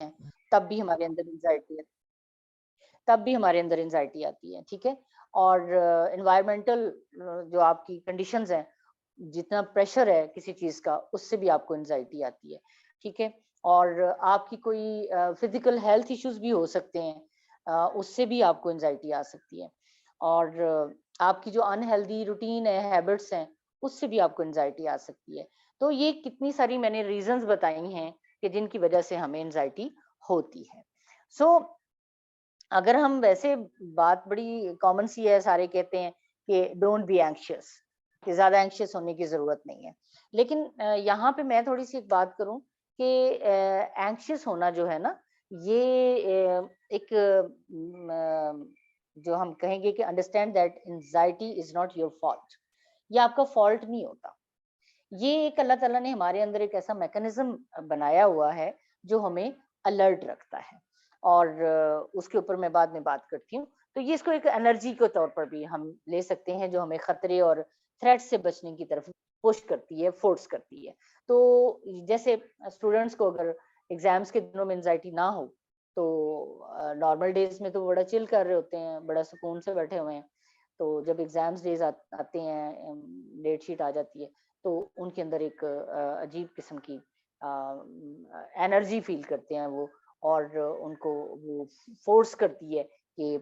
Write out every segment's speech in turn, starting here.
हैं, तब भी हमारे अंदर एंग्जायटी तब भी हमारे अंदर एंग्जायटी आती है, ठीक है? और एनवायरमेंटल जो आपकी कंडीशंस हैं, जितना प्रेशर है किसी चीज़ का, उससे भी आपको एंग्जायटी आती है, ठीक है? और आपकी कोई फिज़िकल हेल्थ इश्यूज़ भी हो सकते हैं, उससे भी आपको एंग्जायटी आ सकती है। और आपकी जो अनहेल्दी रूटीन है, हैबिट्स हैं, उससे भी आपको एंग्जायटी आ सकती है। तो ये कितनी सारी मैंने रीज़न्स बताई हैं कि जिनकी वजह से हमें एंग्जायटी होती है। सो अगर हम वैसे बात बड़ी कॉमन सी है, सारे कहते हैं कि डोंट बी एंग्शियस, कि ज़्यादा एंग्शियस होने की ज़रूरत नहीं है। लेकिन यहाँ पे मैं थोड़ी-सी एक बात करूँ कि एंग्शियस होना जो है ना, ये एक जो हम कहेंगे कि understand that anxiety is not your fault, ये आपका फॉल्ट नहीं होता। ये एक अल्लाह ताला ने हमारे अंदर एक ऐसा मैकेनिज्म बनाया हुआ है जो हमें अलर्ट रखता है। और उसके ऊपर मैं बाद में बात करती हूँ। तो ये इसको एक एनर्जी के तौर पर भी हम ले सकते हैं जो हमें खतरे और थ्रेट से बचने की तरफ पुश करती है, फोर्स करती है। तो जैसे स्टूडेंट्स को अगर एग्जाम्स के दिनों में एंजाइटी ना हो, तो नॉर्मल डेज में तो बड़ा चिल कर रहे होते हैं, बड़ा सुकून से बैठे हुए हैं। तो जब एग्जाम्स डेज आते हैं, डेट शीट आ जाती है, तो उनके अंदर एक अजीब किस्म की एनर्जी फील करते हैं वो। और उनको वो फोर्स करती है कि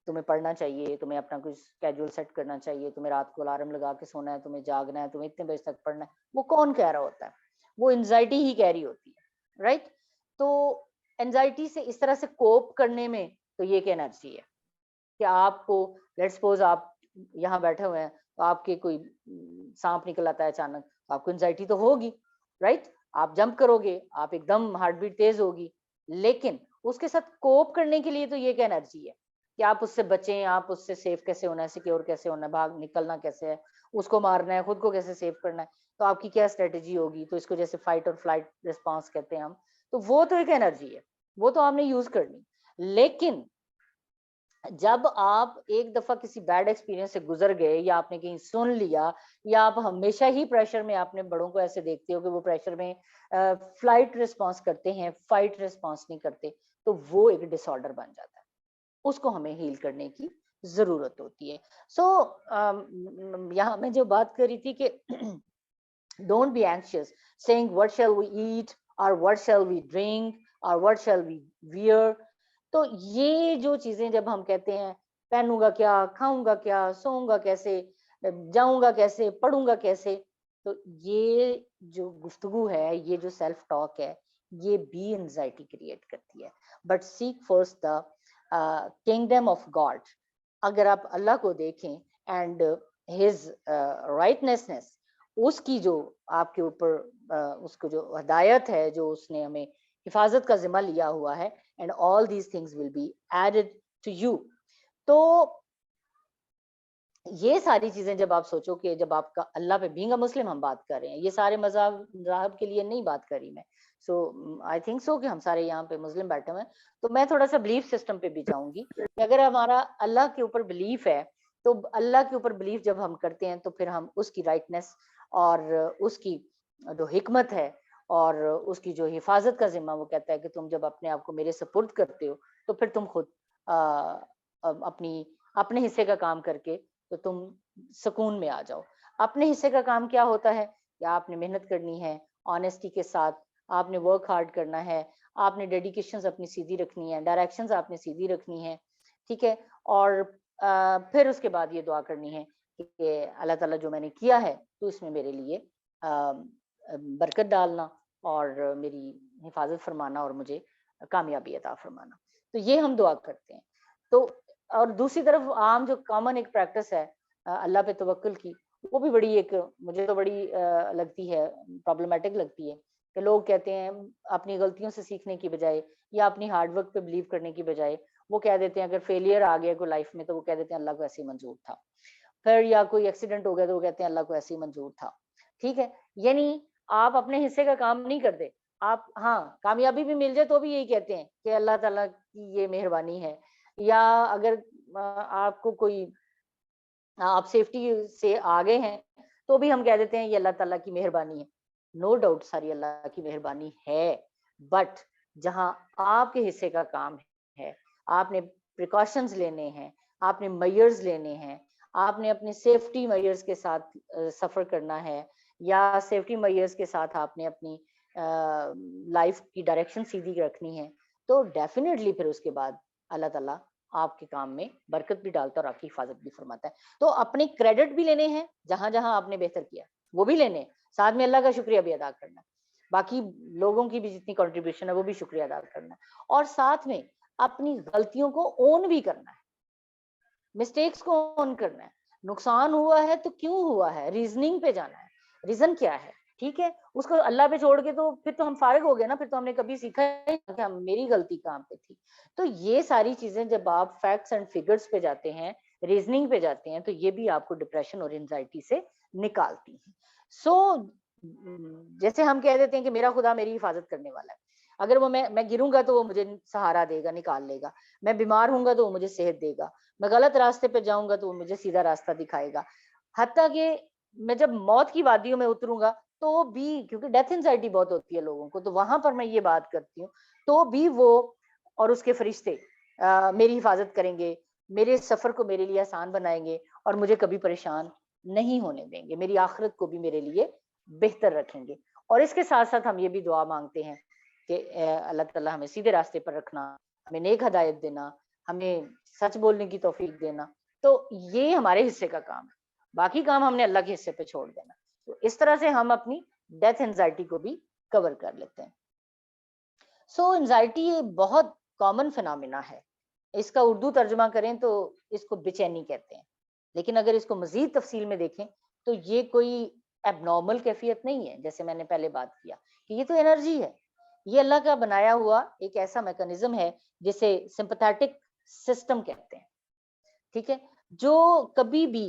तुम्हें पढ़ना चाहिए, तुम्हें अपना कुछ स्केड्यूल सेट करना चाहिए, तुम्हें रात को अलार्म लगा के सोना है, तुम्हें जागना है, तुम्हें इतने बजे तक पढ़ना है। वो कौन कह रहा होता है? वो एंजाइटी ही कह रही होती है, राइट? तो एंजाइटी से इस तरह से कोप करने में तो ये एक एनर्जी है कि आपको, लेट्स सपोज आप यहाँ बैठे हुए हैं, तो आपके कोई सांप निकल आता है अचानक, तो आपको एंजाइटी तो होगी, राइट? आप जंप करोगे, आप एकदम हार्ट बीट तेज होगी। लेकिन उसके साथ कोप करने के लिए तो ये एक एनर्जी है कि आप उससे बचें, आप उससे सेफ कैसे होना है, सिक्योर कैसे होना है, भाग निकलना कैसे है, उसको मारना है, खुद को कैसे सेव करना है। तो आपकी क्या स्ट्रेटेजी होगी? तो इसको जैसे फाइट और फ्लाइट रिस्पॉन्स कहते हैं हम। तो वो तो एक एनर्जी है, वो तो आपने यूज करनी। लेकिन जब आप एक दफा किसी बैड एक्सपीरियंस से गुजर गए, या आपने कहीं सुन लिया, या आप हमेशा ही प्रेशर में, आपने बड़ों को ऐसे देखते हो कि वो प्रेशर में फ्लाइट रिस्पांस करते हैं, फाइट रिस्पांस नहीं करते, तो वो एक डिसऑर्डर बन जाता है। उसको हमें हील करने की जरूरत होती है। सो यहाँ मैं जो बात कर रही थी कि don't be anxious saying what shall we eat or what shall we drink or what shall we wear। तो ये जो चीजें जब हम कहते हैं, पहनूंगा क्या, खाऊंगा क्या, सोऊंगा कैसे, जाऊंगा कैसे, पढ़ूंगा कैसे, तो ये जो गुफ्तगू है, ये जो सेल्फ टॉक है, ये भी एंजाइटी क्रिएट करती है। But seek first the kingdom of God. अगर आप अल्लाह को देखें एंड हिज राइटनेसनेस, उसकी जो आपके ऊपर उसको जो हदायत है, जो उसने हमें हिफाजत का जिम्मा लिया हुआ है, and all these things will be added to you. तो ये सारी चीजें जब आप सोचो कि जब आपका अल्लाह पे, बीइंग अ मुस्लिम हम बात कर रहे हैं, ये सारे मज़ाहब के लिए नहीं बात करी मैं। सो आई थिंक सो कि हम सारे यहाँ पे मुस्लिम बैठे हुए हैं। तो मैं थोड़ा सा बिलीफ सिस्टम पे भी जाऊंगी कि अगर हमारा अल्लाह के ऊपर बिलीफ है, तो अल्लाह के ऊपर बिलीफ जब हम करते हैं, तो फिर हम उसकी राइटनेस और उसकी जो हिकमत है और उसकी जो हिफाजत का जिम्मा, वो कहता है कि तुम जब अपने आप को मेरे सपुर्द करते हो, तो फिर तुम खुद अपनी अपने हिस्से का काम करके, तो तुम सुकून में आ जाओ। अपने हिस्से का काम क्या होता है कि आपने मेहनत करनी है, ऑनेस्टी के साथ आपने वर्क हार्ड करना है, आपने डेडिकेशंस अपनी सीधी रखनी है, डायरेक्शंस आपने सीधी रखनी है, ठीक है? और फिर उसके बाद ये दुआ करनी है कि अल्लाह ताला जो मैंने किया है, तो इसमें मेरे लिए बरकत डालना और मेरी हिफाजत फरमाना और मुझे कामयाबी अता फरमाना। तो ये हम दुआ करते हैं। तो और दूसरी तरफ आम जो कॉमन एक प्रैक्टिस है अल्लाह पे तवक्कुल की, वो भी बड़ी एक, मुझे तो बड़ी लगती है, प्रॉब्लमैटिक लगती है कि लोग कहते हैं अपनी गलतियों से सीखने की बजाय, या अपनी हार्ड वर्क पे बिलीव करने की बजाय, वो कह देते हैं अगर फेलियर आ गया कोई लाइफ में, तो वो कह देते हैं अल्लाह को ऐसे ही मंजूर था। फिर या कोई एक्सीडेंट हो गया, तो वो कहते हैं अल्लाह को ऐसे ही मंजूर था। ठीक है? यानी आप अपने हिस्से का काम नहीं करते। आप, हाँ, कामयाबी भी मिल जाए तो भी यही कहते हैं कि अल्लाह ताला की ये मेहरबानी है। या अगर आपको कोई, आप सेफ्टी से आ गए हैं, तो भी हम कह देते हैं ये अल्लाह ताला की मेहरबानी है। नो डाउट सारी अल्लाह की मेहरबानी है, बट जहां आपके हिस्से का काम है, आपने प्रिकॉशंस लेने हैं, आपने मेजर्स लेने हैं, आपने अपने सेफ्टी मेजर्स के साथ सफर करना है, या सेफ्टी मेजर्स के साथ आपने अपनी लाइफ की डायरेक्शन सीधी रखनी है, तो डेफिनेटली फिर उसके बाद अल्लाह ताला आपके काम में बरकत भी डालता है और आपकी हिफाजत भी फरमाता है। तो अपने क्रेडिट भी लेने हैं, जहां जहां आपने बेहतर किया वो भी लेने हैं, साथ में अल्लाह का शुक्रिया भी अदा करना है, बाकी लोगों की भी जितनी कंट्रीब्यूशन है वो भी शुक्रिया अदा करना है, और साथ में अपनी गलतियों को ओन भी करना है, मिस्टेक्स को ओन करना है। नुकसान हुआ है तो क्यों हुआ है, रीजनिंग पे जाना है, रीजन क्या है, ठीक है। उसको अल्लाह पे छोड़ के तो फिर तो हम फारिग हो गए ना, फिर तो हमने कभी सीखा ही नहीं कि हम मेरी गलती कहाँ पे थी। तो ये सारी चीजें जब आप फैक्ट्स एंड फिगर्स पे जाते हैं, रीजनिंग पे जाते हैं, तो ये भी आपको डिप्रेशन और एंजाइटी से निकालती है। सो जैसे हम कह देते हैं कि मेरा खुदा मेरी हिफाजत करने वाला है, अगर वो मैं गिरूंगा तो वो मुझे सहारा देगा, निकाल लेगा, मैं बीमार हूंगा तो वो मुझे सेहत देगा, मैं गलत रास्ते पे जाऊंगा तो वो मुझे सीधा रास्ता दिखाएगा। हत्ता कि मैं जब मौत की वादियों में उतरूंगा तो भी, क्योंकि डेथ एंजाइटी बहुत होती है लोगों को, तो वहां पर मैं ये बात करती हूँ, तो भी वो और उसके फरिश्ते मेरी हिफाजत करेंगे, मेरे सफर को मेरे लिए आसान बनाएंगे और मुझे कभी परेशान नहीं होने देंगे, मेरी आखिरत को भी मेरे लिए बेहतर रखेंगे। और इसके साथ साथ हम ये भी दुआ मांगते हैं कि अल्लाह ताला हमें सीधे रास्ते पर रखना, हमें नेक हदायत देना, हमें सच बोलने की तौफीक देना। तो ये हमारे हिस्से का काम है, बाकी काम हमने अल्लाह के हिस्से पे छोड़ देना। तो इस तरह से हम अपनी डेथ एंजाइटी को भी कवर कर लेते हैं। सो एंजाइटी ये बहुत कॉमन फिनोमिना है, इसका उर्दू तर्जुमा करें तो इसको बेचैनी कहते हैं, लेकिन अगर इसको मजीद तफसील में देखें तो ये कोई एबनॉर्मल कैफियत नहीं है। जैसे मैंने पहले बात किया कि ये तो एनर्जी है, ये अल्लाह का बनाया हुआ एक ऐसा मैकेनिज्म है जिसे सिंपैथेटिक सिस्टम कहते हैं, ठीक है, जो कभी भी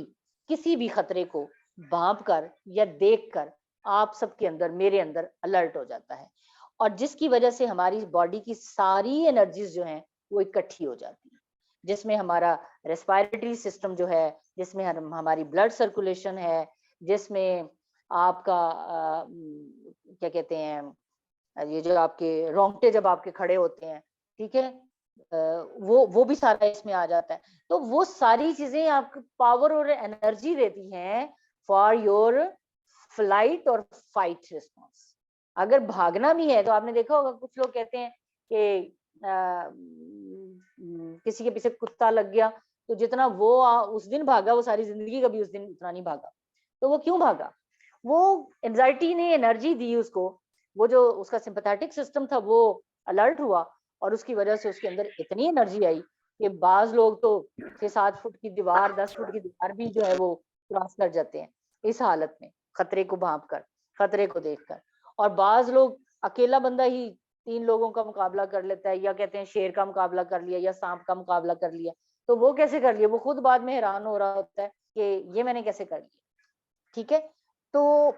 किसी भी खतरे को भांप कर या देख कर आप सबके अंदर, मेरे अंदर अलर्ट हो जाता है, और जिसकी वजह से हमारी बॉडी की सारी एनर्जीज जो हैं वो इकट्ठी हो जाती है, जिसमें हमारा रेस्पिरेटरी सिस्टम जो है, जिसमें हमारी ब्लड सर्कुलेशन है, जिसमें आपका क्या कहते हैं, ये जो आपके रोंगटे जब आपके खड़े होते हैं, ठीक है, वो भी सारा इसमें आ जाता है। तो वो सारी चीजें आपको पावर और एनर्जी देती हैं फॉर योर फ्लाइट और फाइट रिस्पॉन्स। अगर भागना भी है तो आपने देखा होगा कुछ लोग कहते हैं कि किसी के पीछे कुत्ता लग गया, तो जितना वो उस दिन भागा वो सारी जिंदगी कभी उस दिन उतना नहीं भागा। तो वो क्यों भागा? वो एंजाइटी ने एनर्जी दी उसको, वो जो उसका सिंपैथेटिक सिस्टम था वो अलर्ट हुआ, और उसकी वजह से उसके अंदर इतनी एनर्जी आई कि बाज लोग तो 6-7 फुट की दीवार, 10 फुट की दीवार भी जो है वो क्रॉस कर जाते हैं इस हालत में, खतरे को भांप कर, खतरे को देखकर। और बाज लोग अकेला बंदा ही 3 लोगों का मुकाबला कर लेता है, या कहते हैं शेर का मुकाबला कर लिया या सांप का मुकाबला कर लिया। तो वो कैसे कर लिया, वो खुद बाद में हैरान हो रहा होता है कि ये मैंने कैसे कर लिया, ठीक है। तो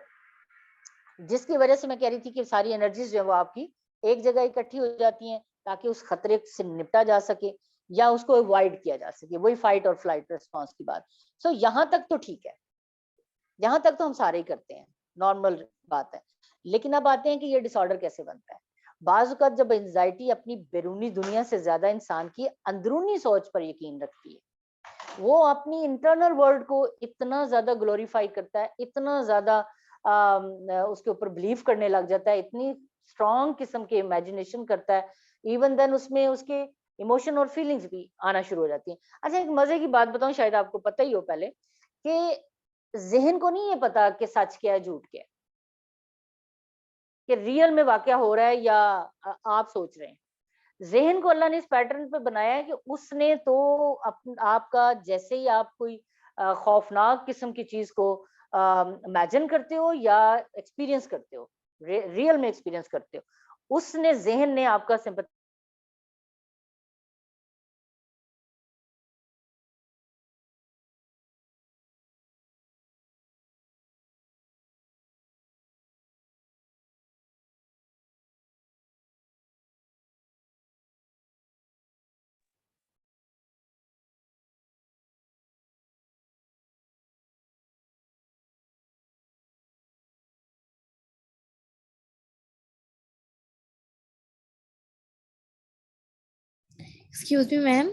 जिसकी वजह से मैं कह रही थी कि सारी एनर्जीज जो है वो आपकी एक जगह इकट्ठी हो जाती हैं, ताकि उस खतरे से निपटा जा सके या उसको अवॉइड किया जा सके, वही फाइट और फ्लाइट रिस्पॉन्स की बात। सो यहाँ तक तो ठीक है, यहाँ तक तो हम सारे ही करते हैं, नॉर्मल बात है। लेकिन अब आते हैं कि ये डिसऑर्डर कैसे बनता है। बाज़ औक़ात जब एंजाइटी अपनी बैरूनी दुनिया से ज्यादा इंसान की अंदरूनी सोच पर यकीन रखती है, वो अपनी इंटरनल वर्ल्ड को इतना ज्यादा ग्लोरीफाई करता है, इतना ज्यादा उसके ऊपर बिलीव करने लग जाता है, इतनी स्ट्रॉन्ग किस्म की इमेजिनेशन करता है, इवन देन उसमें उसके इमोशन और फीलिंग्स भी आना शुरू हो जाती हैं। अच्छा, एक मजे की बात बताऊं, शायद आपको पता ही हो पहले, कि ज़हन को नहीं ये पता कि सच क्या है, झूठ क्या है, कि रियल में वाक़या हो रहा है या आप सोच रहे हैं। ज़हन को अल्लाह ने इस पैटर्न पे बनाया है कि उसने तो आपका जैसे ही आप कोई खौफनाक किस्म की चीज़ को इमेजिन करते हो या एक्सपीरियंस करते हो, रियल में एक्सपीरियंस करते हो, उसने ज़हन ने आपका sympathy Excuse me, ma'am.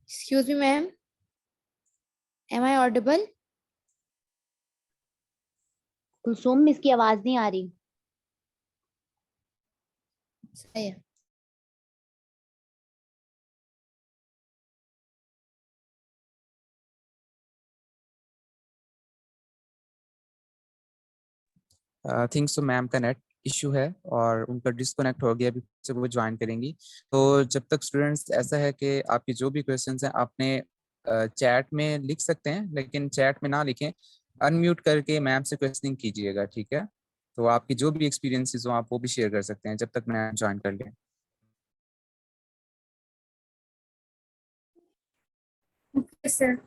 Excuse me, ma'am. Am I audible? Kulsum, इसकी आवाज नहीं आ रही। सही है। थिंक सो मैम का नेट इशू है और उनका डिस्कनेक्ट हो गया, अभी से वो ज्वाइन करेंगी। तो जब तक स्टूडेंट्स, ऐसा है कि आपके जो भी क्वेश्चंस हैं आपने चैट में लिख सकते हैं, लेकिन चैट में ना लिखें, अनम्यूट करके मैम से क्वेश्चनिंग कीजिएगा, ठीक है? तो आपकी जो भी एक्सपीरियंसेस हो आप वो भी शेयर कर सकते हैं जब तक मैम ज्वाइन कर लें। Okay, sir.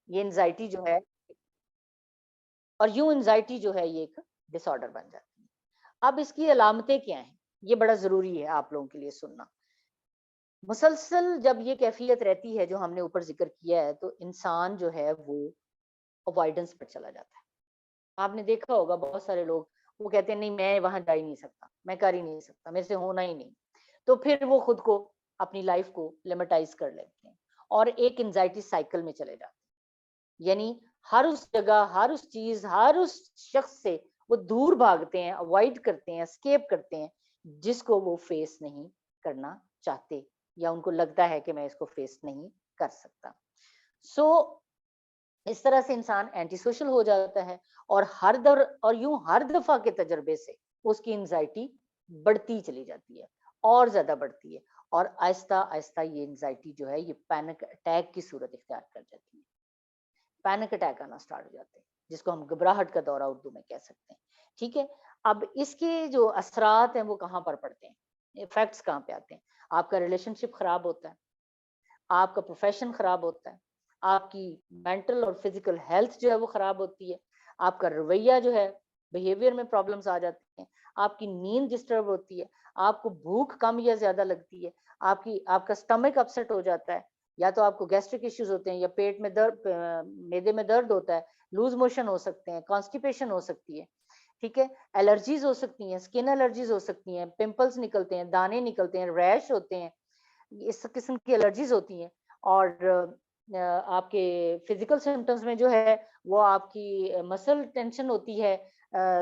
ये एंजाइटी जो है, और यूं एंजाइटी जो है ये एक डिसऑर्डर बन जाती है। अब इसकी अलामतें क्या हैं, ये बड़ा जरूरी है आप लोगों के लिए सुनना। मुसलसल जब ये कैफियत रहती है जो हमने ऊपर जिक्र किया है, तो इंसान जो है वो अवॉइडेंस पर चला जाता है। आपने देखा होगा बहुत सारे लोग वो कहते हैं नहीं मैं वहां जा ही नहीं सकता, मैं कर ही नहीं सकता, मेरे से होना ही नहीं। तो फिर वो खुद को, अपनी लाइफ को लिमिटाइज कर लेते हैं और एक एंजाइटी साइकिल में चले जाते हैं। यानी हर उस जगह, हर उस चीज, हर उस शख्स से वो दूर भागते हैं, अवॉइड करते हैं, स्केप करते हैं, जिसको वो फेस नहीं करना चाहते, या उनको लगता है कि मैं इसको फेस नहीं कर सकता। सो इस तरह से इंसान एंटी सोशल हो जाता है, और और यूं हर दफा के तजर्बे से उसकी एंजाइटी बढ़ती चली जाती है, और ज्यादा बढ़ती है, और आहिस्ता आहिस्ता ये एंजाइटी जो है ये पैनिक अटैक की सूरत इख्तियार कर जाती है। पैनिक अटैक आना स्टार्ट हो जाते हैं, जिसको हम घबराहट का दौरा उर्दू में कह सकते हैं। ठीक है, अब इसके जो असरात हैं वो कहाँ पर पड़ते हैं, इफेक्ट्स कहाँ पे आते हैं? आपका रिलेशनशिप खराब होता है, आपका प्रोफेशन खराब होता है, आपकी मेंटल और फिजिकल हेल्थ जो है वो खराब होती है, आपका रवैया जो है, बिहेवियर में प्रॉब्लम्स आ जाती हैं, आपकी नींद डिस्टर्ब होती है, आपको भूख कम या ज्यादा लगती है, आपका स्टमक अपसेट हो जाता है, या तो आपको गैस्ट्रिक इश्यूज होते हैं, या पेट में दर्द, मैदे में दर्द होता है, लूज मोशन हो सकते हैं, कॉन्स्टिपेशन हो सकती है। ठीक है, एलर्जीज हो सकती हैं, स्किन एलर्जीज हो सकती हैं, पिंपल्स निकलते हैं, दाने निकलते हैं, रैश होते हैं, इस किस्म की एलर्जीज होती हैं। और आपके फिजिकल सिम्टम्स में जो है वो आपकी मसल टेंशन होती है,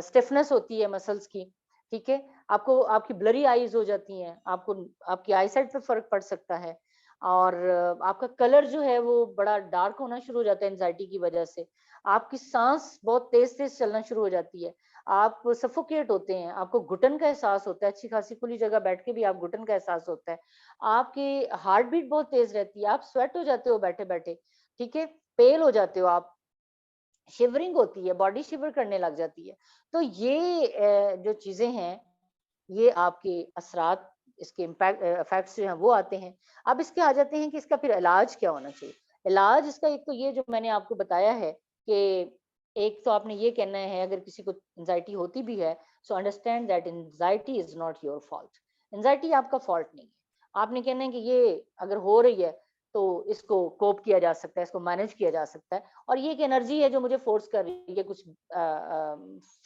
स्टिफनेस होती है मसल्स की। ठीक है, आपको आपकी ब्लरी आईज हो जाती हैं, आपको आपकी आईसाइट पे फर्क पड़ सकता है, और आपका कलर जो है वो बड़ा डार्क होना शुरू हो जाता है एंजाइटी की वजह से। आपकी सांस बहुत तेज तेज चलना शुरू हो जाती है, आप सफोकेट होते हैं, आपको घुटन का एहसास होता है, अच्छी खासी खुली जगह बैठ के भी आप घुटन का एहसास होता है, आपकी हार्ट बीट बहुत तेज रहती है, आप स्वेट हो जाते हो बैठे बैठे। ठीक है, पेल हो जाते हो आप, शिवरिंग होती है, बॉडी शिवर करने लग जाती है। तो ये जो चीजें हैं, ये आपके असरात, इसके इम्पैक्ट इफेक्ट्स जो हैं वो आते हैं। अब इसके आ जाते हैं कि इसका फिर इलाज क्या होना चाहिए। इलाज इसका एक तो ये जो मैंने आपको बताया है कि एक तो आपने ये कहना है अगर किसी को एंजाइटी होती भी है, so understand that anxiety is not your fault. Anxiety आपका फॉल्ट नहीं है। आपने कहना है कि ये अगर हो रही है तो इसको कोप किया जा सकता है, इसको मैनेज किया जा सकता है, और ये एक एनर्जी है जो मुझे फोर्स कर रही है कुछ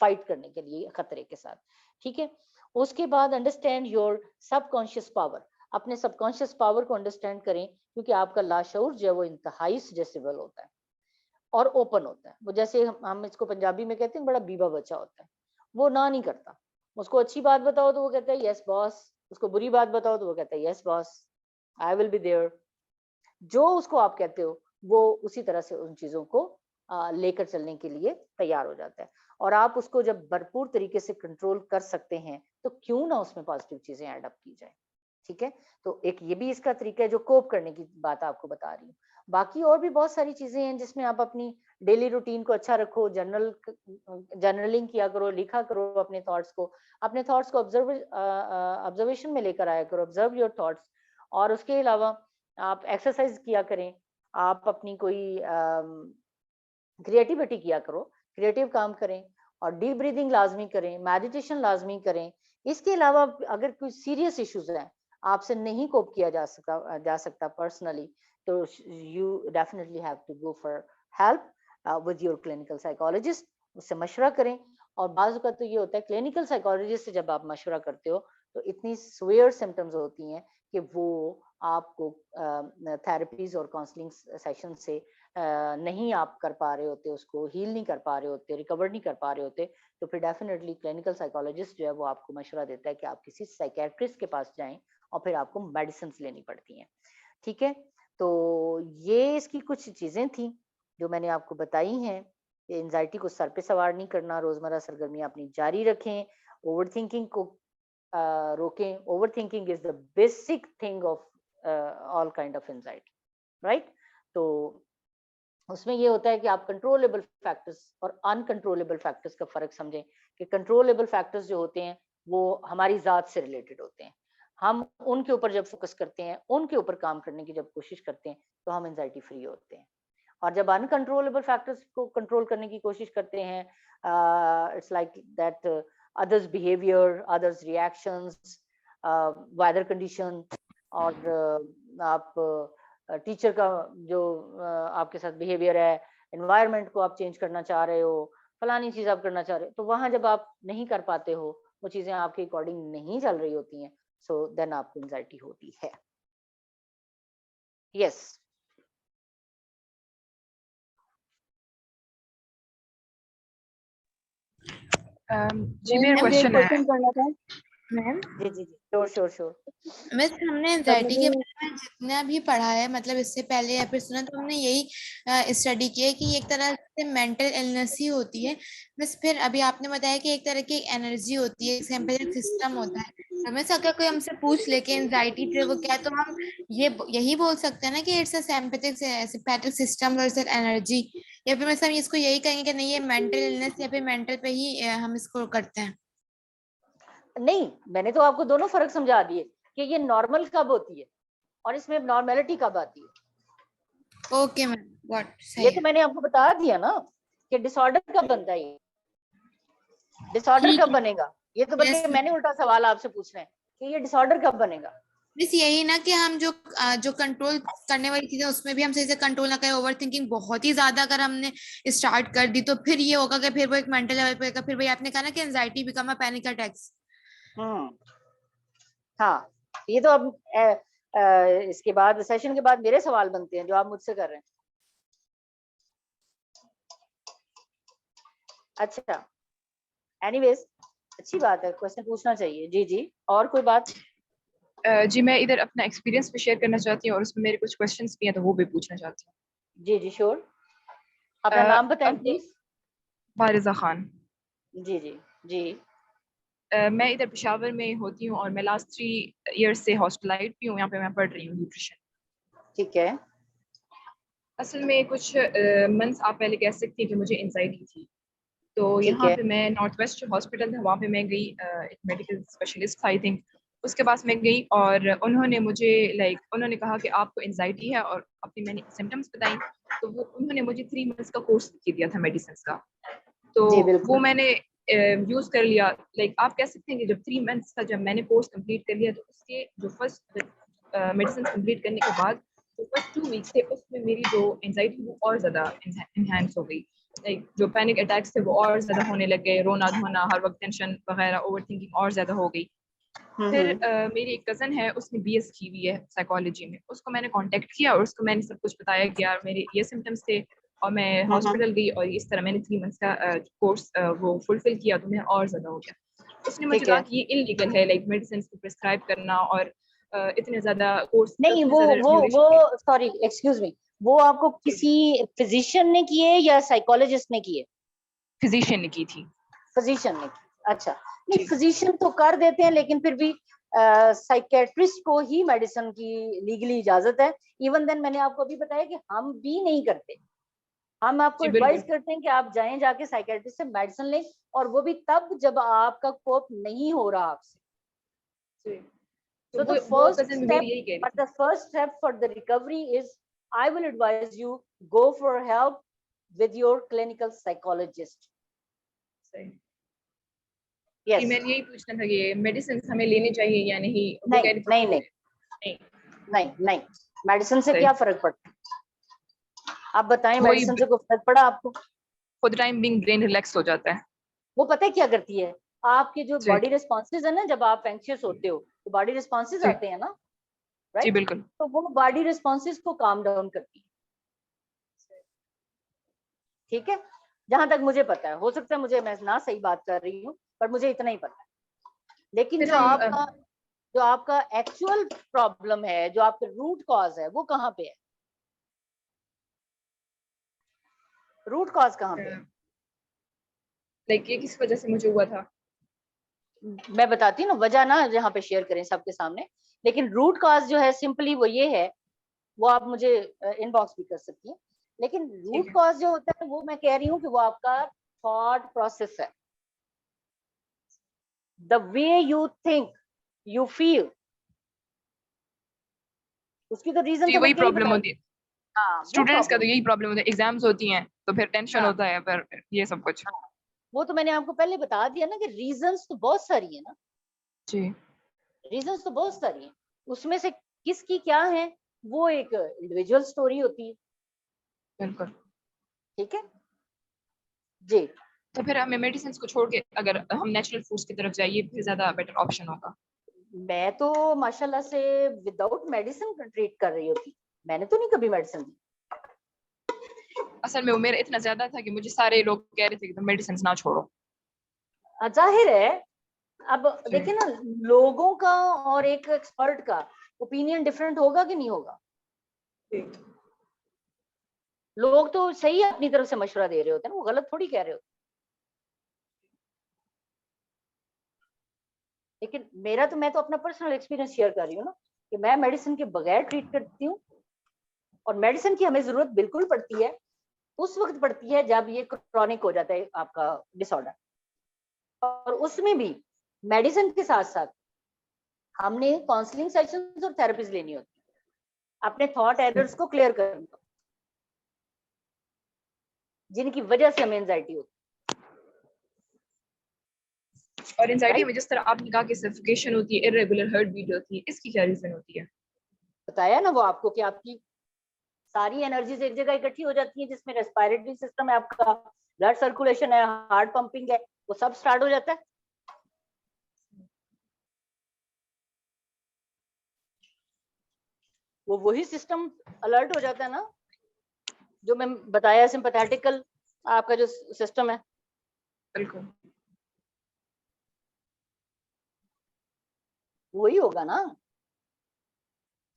फाइट करने के लिए खतरे के साथ। ठीक है, उसके बाद अंडरस्टैंड योर सबकॉन्शियस पावर। अपने सबकॉन्शियस पावर को अंडरस्टैंड करें, क्योंकि आपका लाशऊर जो है वो इंतहाई सजेस्टिबल होता है और ओपन होता है। वो जैसे हम इसको पंजाबी में कहते हैं बड़ा बीबा बच्चा होता है, वो ना नहीं करता। उसको अच्छी बात बताओ तो वो कहता है यस बॉस, उसको बुरी बात बताओ तो वो कहता है yes boss, I will be there. जो उसको आप कहते हो वो उसी तरह से उन चीजों को लेकर चलने के लिए तैयार हो जाता है। और आप उसको जब भरपूर तरीके से कंट्रोल कर सकते हैं तो क्यों ना उसमें पॉजिटिव चीजें ऐड अप की जाए। ठीक है, तो एक ये भी इसका तरीका है जो कोप करने की बात आपको बता रही हूँ। बाकी और भी बहुत सारी चीजें हैं जिसमें आप अपनी डेली रूटीन को अच्छा रखो, जर्नलिंग किया करो, लिखा करो अपने थॉट्स को ऑब्जर्वेशन में लेकर आया करो, ऑब्जर्व योर थॉट्स। और उसके अलावा आप एक्सरसाइज किया करें, आप अपनी कोई क्रिएटिविटी किया करो, क्रिएटिव काम करें, और डीप ब्रीदिंग लाजमी करें, मेडिटेशन लाजमी करें। इसके अलावा अगर कोई सीरियस इश्यूज हैं, आपसे नहीं कोप किया जा सकता पर्सनली, तो you definitely have to go for help with your clinical psychologist, उससे मशवरा करें। और बाज़ का तो ये होता है क्लिनिकल साइकोलॉजिस्ट से जब आप मशवरा करते हो तो इतनी स्वेयर सिम्टम्स होती हैं कि वो आपको थेरेपीज और काउंसलिंग सेशन से नहीं आप कर पा रहे होते, उसको हील नहीं कर पा रहे होते, रिकवर नहीं कर पा रहे होते, तो फिर डेफिनेटली क्लिनिकल साइकोलॉजिस्ट जो है वो आपको मशवरा देता है कि आप किसी साइकेट्रिस्ट के पास जाएं और फिर आपको मेडिसिन लेनी पड़ती हैं। ठीक है, तो ये इसकी कुछ चीजें थी जो मैंने आपको बताई हैं। एंजाइटी को सर पे सवार नहीं करना, रोजमर्रा सरगर्मियां अपनी जारी रखें, ओवर थिंकिंग को रोकें। Over thinking is the basic thing of all kind of anxiety, right. तो उसमें ये होता है कि आप कंट्रोलेबल फैक्टर्स और अनकंट्रोलेबल फैक्टर्स का फर्क समझें कि कंट्रोलेबल फैक्टर्स जो होते हैं वो हमारी जात से रिलेटेड होते हैं, हम उनके ऊपर जब फोकस करते हैं, उनके ऊपर काम करने की जब कोशिश करते हैं, तो हम एंजाइटी फ्री होते हैं। और जब अनकंट्रोलेबल फैक्टर्स को कंट्रोल करने की कोशिश करते हैं, it's like that others behavior, others reactions, weather condition, और आप टीचर का जो आपके साथ बिहेवियर है, एनवायरनमेंट को आप चेंज करना चाह रहे हो, फलानी चीज आप करना चाह रहे हो, तो वहां जब आप नहीं कर पाते हो, वो चीजें आपके अकॉर्डिंग नहीं चल रही होती हैं, सो देन आपको एंजाइटी होती है। यस, जी मेरा मुझे क्वेश्चन है। क्वेश्चन करना था मैम। जी जी जी, श्योर। मिस, हमने एंजाइटी के बारे में जितना भी पढ़ा है, मतलब इससे पहले या फिर सुना, तो हमने यही स्टडी किया है कि एक तरह से मेंटल इलनेस ही होती है। मिस फिर अभी आपने बताया कि एक तरह की एनर्जी होती है, एक सिंपैथेटिक सिस्टम होता है। तो मिस अगर कोई हमसे पूछ ले कि एंजाइटी से वो क्या, तो हम यही बोल सकते हैं ना कि इट्स अ सिंपैथेटिक सिस्टम और एनर्जी, या फिर मिस हम इसको यही कहेंगे कि नहीं ये मेंटल इलनेस या फिर मेंटल पे ही हम इसको करते हैं? नहीं, मैंने तो आपको दोनों फर्क समझा दिए कि ये नॉर्मल कब होती है और इसमें नॉर्मेलिटी कब आती है। ओके मैम, व्हाट सही ये है। तो मैंने आपको बता दिया ना कि डिसऑर्डर कब बनता है, ये डिसऑर्डर ठीक कब है। बनेगा, ये तो बल्कि Yes, मैंने उल्टा सवाल आपसे पूछना है कि ये डिसऑर्डर कब बनेगा। बस यही ना कि हम जो कंट्रोल करने वाली चीजें उसमें भी हम सही से कंट्रोल ना करें। ओवर थिंकिंग बहुत ही ज्यादा अगर हमने स्टार्ट कर दी तो फिर ये होगा कि फिर वो एक मेंटल लेवल पे, फिर वही आपने कहा ना कि anxiety become a panic attacks. हाँ, ये तो अब इसके बाद सेशन के बाद मेरे सवाल बनते हैं जो आप मुझसे कर रहे हैं। अच्छा, एनीवेज अच्छी बात है, क्वेश्चन पूछना चाहिए। जी जी, और कोई बात? जी मैं इधर अपना एक्सपीरियंस भी शेयर करना चाहती हूँ और उसमें मेरे कुछ क्वेश्चंस भी हैं तो वो भी पूछना चाहती हूँ। जी जी श्योर, अपना नाम बताएं अभी प्लीज। बारिज़ा खान। जी जी जी, मैं इधर पेशावर में होती हूँ और मैं लास्ट 3 इयर्स से हॉस्टलाइज भी हूँ, यहाँ पे मैं पढ़ रही हूँ न्यूट्रिशन। ठीक है। असल में कुछ मंथ्स आप पहले कह सकती हैं कि मुझे एंजाइटी थी, तो ठीक यहाँ है। पे मैं नॉर्थ वेस्ट हॉस्पिटल था, वहाँ पे मैं गई, एक मेडिकल स्पेशलिस्ट आई थिंक, उसके पास मैं गई और उन्होंने मुझे उन्होंने कहा कि आपको एंजाइटी है और अपनी मैंने सिम्टम्स बताई, तो वो उन्होंने मुझे 3 मंथ्स का कोर्स लिख दिया था मेडिसिन का, तो जी वो बिल्कुल। मैंने यूज़ कर लिया। आप कह सकते हैं कि जब 3 मंथ्स का जब मैंने कोर्स कंप्लीट कर लिया, तो उसके जो फर्स्ट मेडिसिन कंप्लीट करने के बाद जो फर्स्ट 2 वीक्स थे उसमें मेरी जो एंजाइटी वो और ज़्यादा इन्हांस हो गई। जो पैनिक अटैक्स थे वो और ज़्यादा होने लग गए, रोना धोना, हर वक्त टेंशन वगैरह, ओवर थिंकिंग और ज़्यादा हो गई। फिर मेरी एक कज़न है, उसने BS की हुई है साइकोलॉजी में, उसको मैंने कांटेक्ट किया और उसको मैंने सब कुछ बताया कि यार मेरे ये सिम्टम्स थे और मैं हॉस्पिटल गई और इस तरह मैंने 3 मंथ्स का कोर्स वो फुलफिल किया, तो मैं और ज़्यादा हो गया। उसने मुझे कहा कि ये इलीगल है मेडिसिन को प्रिस्क्राइब करना और इतने ज़्यादा कोर्स नहीं, वो सॉरी एक्सक्यूज मी, वो आपको किसी फिजिशियन ने किए या साइकोलॉजिस्ट ने किए? फिजिशियन ने की थी। फिजिशियन ने की, अच्छा। नहीं, फिजिशियन तो कर देते हैं, लेकिन फिर भी साइकेट्रिस्ट को ही मेडिसिन की लीगली इजाजत है। इवन देन मैंने आपको अभी बताया कि हम भी नहीं करते, हम आपको जी, एडवाइस बिल्कुल। करते हैं कि आप जाएं जाके साइकेट्रिस्ट से मेडिसिन लें, और वो भी तब जब आपका कोप नहीं हो रहा आपसे। जी। So तो the वो first कज़न भी step, मेरी यही कह रही but थी। the first step for the recovery is, I will advise you, go for help with your clinical psychologist. सही। जी, Yes. मैंने यही पूछना था कि मेडिसिन हमें लेने चाहिए या नहीं? वो कह नहीं रही थी नहीं कि नहीं नहीं नहीं, मेडिसिन से सही। क्या फर्क पड़ता है? आप बताएं, वही मेडिसिन से कोई फर्क पड़ा आपको? For the time being brain relax हो जाता है। वो पता है क्या करती है, आपके जो जी। बॉडी रिस्पॉन्सेज है ना, जब आप एंक्शियस होते हो तो बॉडी रिस्पॉन्सेज जी। आते हैं ना, जी, राइट? बिल्कुल। तो वो बॉडी रिस्पॉन्सेज को काम डाउन करती है। ठीक है, जहां तक मुझे पता है, हो सकता है मुझे, मैं ना सही बात कर रही हूँ, पर मुझे इतना ही पता है। लेकिन फिर जो हम आपका एक्चुअल प्रॉब्लम है, जो आपका रूट कॉज है, वो कहाँ पे है? रूट कॉज कहाँ पे है? लाइक ये किस वजह से मुझे हुआ था? मैं बताती हूँ ना, वजह ना यहाँ पे शेयर करें सबके सामने, लेकिन रूट कॉज जो है सिंपली वो ये है, वो आप मुझे इनबॉक्स भी कर सकती हैं। लेकिन ठीक रूट है। कॉज जो होता है, वो मैं कह रही हूँ कि वो आपका थॉट प्रोसेस है, the way you think, you feel, उसकी तो रीजन जी, तो वही मैंने यही प्रॉब्लम बताया। होती है। हाँ, वो स्टूडेंट्स का तो प्रॉब्लम। यही प्रॉब्लम होता है, एग्जाम्स होती हैं तो फिर टेंशन हाँ होता है, फिर ये सब कुछ। हाँ, वो तो मैंने आपको पहले बता दिया ना कि रीजंस तो बहुत सारी है ना, जी, रीजंस तो बहुत सारी है, उसमें से किसकी क्या है, वो एक इंडिविजुअल स्टोरी होती है। बिल्कुल। ठीक है जी। तो फिर हमें मेडिसिन को छोड़ के अगर हम नेचुरल फूड्स की तरफ जाइए, फिर ज्यादा बेटर ऑप्शन होगा। मैं तो माशाल्लाह से विदाउट मेडिसिन ट्रीट कर रही होती, मैंने तो नहीं कभी मेडिसिन दी। असल में वो मेरा इतना ज्यादा था कि मुझे सारे लोग कह रहे थे कि तुम मेडिसिन ना छोड़ो। जाहिर है, अब जी। देखिए ना, लोगों का और एक एक्सपर्ट का ओपिनियन डिफरेंट होगा कि नहीं होगा? जी। लोग तो सही अपनी तरफ से मशवरा दे रहे होते हैं ना, वो गलत थोड़ी कह रहे होते। लेकिन मेरा तो, मैं तो अपना पर्सनल एक्सपीरियंस शेयर कर रही हूँ ना, कि मैं मेडिसिन के बगैर ट्रीट करती हूँ, और मेडिसिन की हमें जरूरत बिल्कुल पड़ती है, उस वक्त पड़ती है जब ये क्रॉनिक हो जाता है आपका डिसऑर्डर, और उसमें भी मेडिसिन के साथ साथ हमने काउंसलिंग सेशंस और थेरेपीज लेनी होती है, अपने थॉट एरर्स को क्लियर करना, जिनकी वजह से हमें एंजाइटी होती और एंजाइटी राइट? में जिस तरह आपने कहा कि सफोकेशन होती है, इरेगुलर हार्ट बीट होती है, इसकी क्या रीजन होती है? बताया ना वो आपको कि आपकी सारी एनर्जीज एक जगह इकट्ठी हो जाती है, जिसमें रेस्पिरेटरी सिस्टम है आपका, ब्लड सर्कुलेशन है, हार्ट पंपिंग है, वो सब स्टार्ट हो जाता है। वो वही सिस्टम अलर्ट हो जाता है ना, जो मैं बताया, सिंपैथेटिकल आपका जो सिस्टम है, बिल्कुल। वही होगा ना।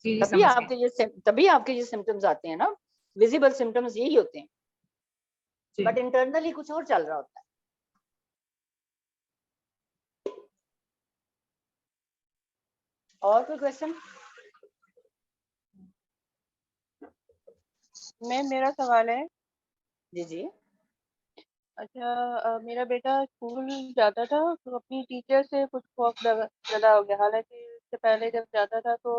जी, जी, समझ गए। तभी आपके ये सिम्टम्स आते हैं ना, विजिबल सिम्टम्स यही होते हैं, जी। बट इंटरनली कुछ और चल रहा होता है। और कोई क्वेश्चन? मैम मेरा सवाल है, जी जी। अच्छा मेरा बेटा स्कूल जाता था तो अपनी टीचर से कुछ खौफ ज्यादा हो गया। हालांकि इससे पहले जब जाता था तो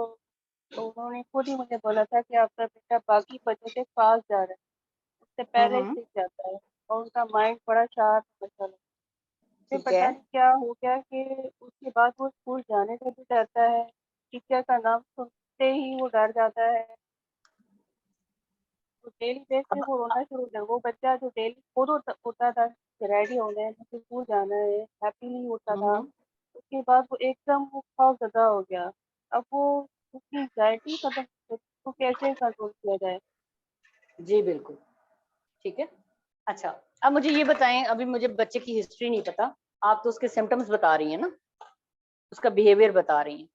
उन्होंने खुद ही मुझे बोला था कि आपका बेटा बाकी बच्चों से फास्ट जा रहा है, इससे पहले हम्म, से जाता है, और उनका माइंड बड़ा शार्प है। फिर ठीक है। पता नहीं क्या हो गया कि उसके बाद वो स्कूल जाने से भी डरता है, टीचर का नाम सुनते ही वो डर जाता है। तो डेली बेस पे अब वो रोना शुरू हो गया। वो बच्चा जो डेली खुद होता था रेडी होना है, मुझे स्कूल जाना है, हैप्पी नहीं होता था, हम्म, उसके बाद वो एकदम वो खौफजदा हो गया। अब वो उसकी एंग्जाइटी खत्म, उसको कैसे कंट्रोल किया जाए? जी बिल्कुल, ठीक है। अच्छा, अब मुझे ये बताएं, अभी मुझे बच्चे की हिस्ट्री नहीं पता, आप तो उसके सिम्टम्स बता रही हैं ना, उसका बिहेवियर बता रही हैं,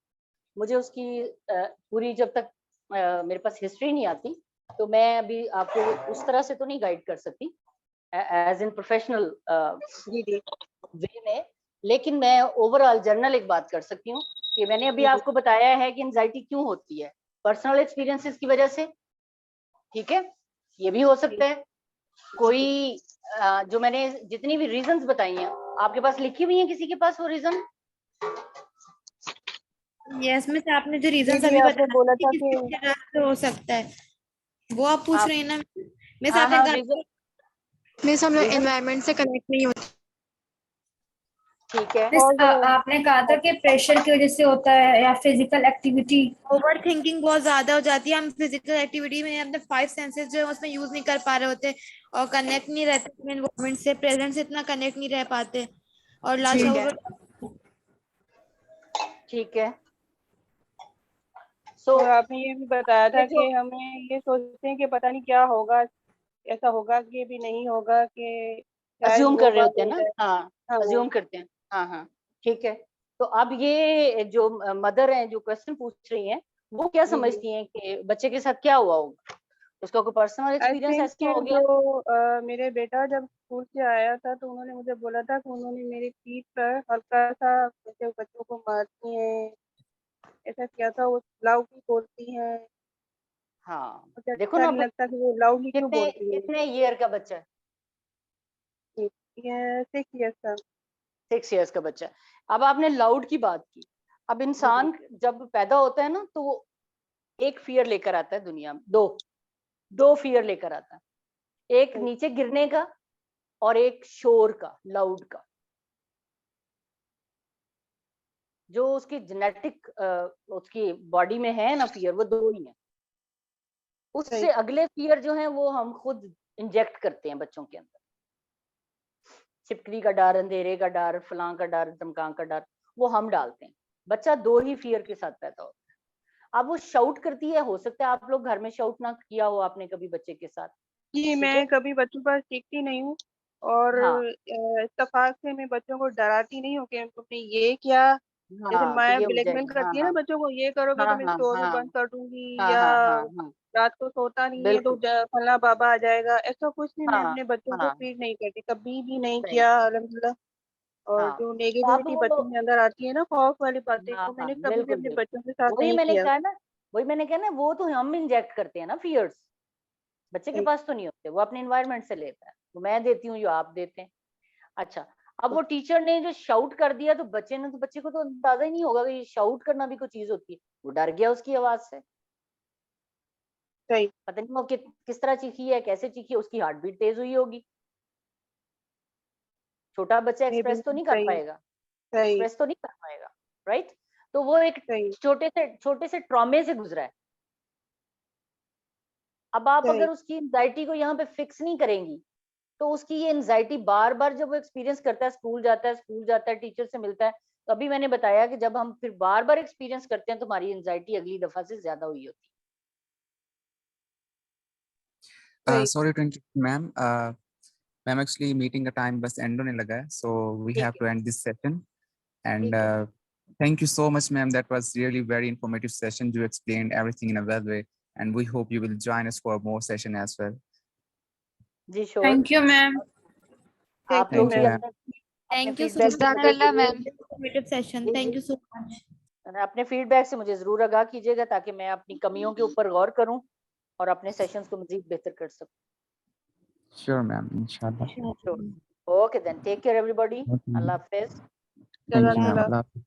मुझे उसकी पूरी जब तक मेरे पास हिस्ट्री नहीं आती, तो मैं अभी आपको उस तरह से तो नहीं गाइड कर सकती एज इन प्रोफेशनल जी जी। वे में। लेकिन मैं ओवरऑल जनरल एक बात कर सकती हूँ कि मैंने अभी आपको बताया है कि एंजाइटी क्यों होती है, पर्सनल एक्सपीरियंसेस की वजह से, ठीक है, ये भी हो सकता है। कोई जो मैंने जितनी भी रीजंस बताई हैं आपके पास लिखी हुई हैं, किसी के पास वो रीजन? यस मिस, आपने जो रीजन दीदी अभी आपने बताया बोला था कि कि किस तरह से हो सकता है, वो आप पूछ आप रही हैं ना मिस? हाँ आपने हाँ कहा रीजन, मिस हम लोग रीजन एनवायरनमेंट से कनेक्ट नहीं होते। ठीक है। मिस और आपने कहा था कि प्रेशर की वजह से होता है या फिजिकल एक्टिविटी। ओवर थिंकिंग बहुत ज्यादा हो जाती है, हम फिजिकल एक्टिविटी में अपने 5 सेंसेस जो है उसमें यूज नहीं कर पा रहे होते और कनेक्ट नहीं रहते एनवायरनमेंट से, प्रेजेंट से इतना कनेक्ट नहीं रह पाते और लास्ट ठीक है, ठीक है। सो और आपने ये भी बताया था ये जो कि हमें ये सोचते हैं कि पता नहीं क्या होगा, ऐसा होगा कि भी नहीं होगा, कि शायद अज्यूम वो कर रहे बात होते हैं हो ना, जाए। हाँ हाँ अज्यूम करते हैं, हाँ हाँ ठीक है। तो अब ये जो मदर हैं जो क्वेश्चन पूछ रही हैं, वो क्या समझती हैं कि बच्चे के साथ क्या हुआ होगा, उसका कोई पर्सनल आई एक्सपीरियंस थिंक ऐसा कि हो गया? जो मेरे बेटा जब स्कूल से आया था तो उन्होंने मुझे बोला था कि उन्होंने मेरी पीठ पर हल्का सा, जैसे बच्चों को मारती हैं ऐसा किया था, वो लाउडली बोलती हैं, हाँ मुझे देखो अच्छा ना, नहीं लगता कि वो लाउडली क्यों कितने बोलती है। कितने ईयर का बच्चा है? ये 6 ईयर्स का। 6 ईयर्स का बच्चा है। अब आपने लाउड की बात की, अब इंसान जब पैदा होता है ना तो वो एक फियर लेकर आता है दुनिया में, दो फियर लेकर आता है, एक नीचे गिरने का और एक शोर का, लाउड का। जो उसकी जेनेटिक उसकी बॉडी में है ना फियर, वो दो ही है। उससे अगले फियर जो है वो हम खुद इंजेक्ट करते हैं बच्चों के अंदर, छिपकली का डर, अंधेरे का डर, फलां का डर, धमकान का डर, वो हम डालते हैं। बच्चा दो ही फियर के साथ पैदा होता है। अब वो शाउट करती है, हो सकता है आप लोग घर में शाउट ना किया हो आपने कभी बच्चे के साथ, जी, ठीक है, मैं कभी बच्चों पर सीखती नहीं हूँ, और हाँ इत्तेफाक से मैं बच्चों को डराती नहीं हूँ कि तुमने ये किया, जैसे हाँ, तो माँ ये हो ब्लैकमेल जाएगा, हाँ करती है ना हाँ बच्चों को, ये करोगे हाँ तो मैं हाँ स्टोर भी हाँ बंद कर दूंगी, हाँ या हाँ हाँ हाँ रात को सोता नहीं है तो बिल्कुल, फला बाबा आ जाएगा, ऐसा कुछ भी मैं हाँ अपने बच्चों को हाँ फीड नहीं करती, कभी भी नहीं सही, किया अल्हम्दुलिल्लाह। और हाँ। जो तो अब नेगेटिविटी बच्चों वो, के अंदर आती है ना, खौफ वाली बातें, हाँ तो हाँ मैंने कभी भी बिल्कुल अपने बिल्कुल, बच्चों के साथ वही नहीं मैंने किया। कहा ना, वही मैंने कहा ना, वो तो हम इंजेक्ट करते हैं ना फियर्स, बच्चे के सही। पास तो नहीं होते, वो अपने एनवायरनमेंट से लेता है, वो मैं देती हूँ जो आप देते हैं। अच्छा, अब वो टीचर ने जो शाउट कर दिया तो बच्चे ने, तो बच्चे को तो अंदाजा ही नहीं होगा कि ये शाउट करना भी कोई चीज होती है, वो डर गया उसकी आवाज से, सही। पता नहीं वो किस तरह चीखी है, कैसे चीखी है, उसकी हार्ट बीट तेज हुई होगी। छोटा बच्चा ये एक्सप्रेस तो बिल्कुल नहीं कर सही। पाएगा, सही। एक्सप्रेस तो नहीं कर पाएगा, राइट? तो वो एक सही। छोटे से ट्रॉमे से गुजरा है। अब आप सही। अगर उसकी एंजाइटी को यहाँ पे फिक्स नहीं करेंगी तो उसकी ये एंजाइटी बार बार जब वो एक्सपीरियंस करता है, स्कूल जाता है, टीचर से मिलता है, तो अभी मैंने बताया कि जब हम फिर बार बार एक्सपीरियंस करते हैं तो हमारी एंजाइटी अगली दफा से ज्यादा हुई होती सही। Sorry to ma'am, ma'am actually meeting का टाइम बस एंड होने लगा है, सो वी है। हैव ठीक टू है, एंड दिस सेशन एंड ठीक है thank you so much ma'am, that was really very informative session, you explained everything in a well way and we hope you will join us for more session as well. जी, sure. Thank you ma'am. Thank आप you लोग Thank you भी ma'am. ma'am. अपने thank you so feedback से मुझे much जरूर, informative session, जी thank जी, यू सो मच। अपने फीडबैक से मुझे जरूर आगाह कीजिएगा ताकि मैं अपनी कमियों के ऊपर गौर करूं और अपने सेशंस को मजीद बेहतर कर सकूं। Sure ma'am, inshallah. Sure. Okay then, take care everybody, Okay, अल्लाह ma'am. हाफिज। Thank you ma'am. जज़ाकल्लाह। Allah Hafiz.